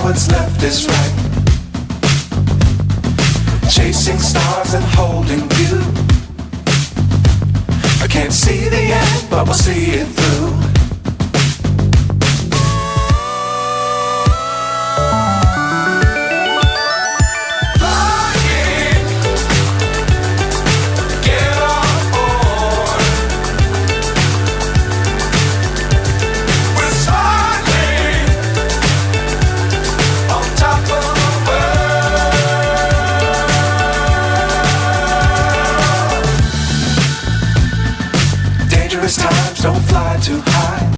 what's left is right. Chasing stars and holding you. I can't see the end, but we'll see it through. Times don't fly too high.